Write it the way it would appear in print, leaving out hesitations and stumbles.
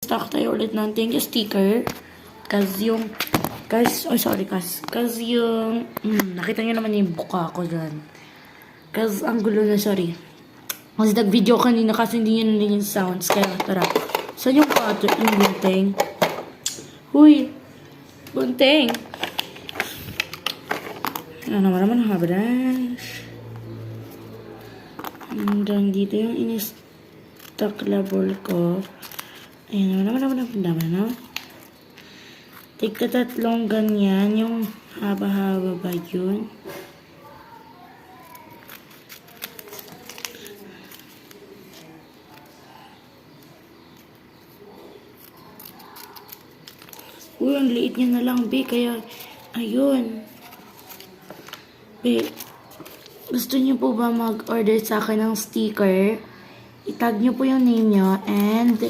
mag-stock tayo ulit ng thank you sticker. Kasi yung, kasi yung, nakita nyo naman yung buka ko dyan. Kasi ang gulo na, sorry. Kasi nag-video kanina kasi hindi yun yung sounds. Kaya tara. Saan yung cutter? Yung bunteng? Huy! Bunteng! Ano naman ang brush? Hanggang dito yung in-stock label ko. Ayan naman, no? Tigka tatlong ganyan, yung haba-haba ba yun? Uy, ang liit niya na lang, be. Kaya, ayun. Be, gusto niyo po ba mag-order sa akin ng sticker? I-tag niyo po yung name niyo and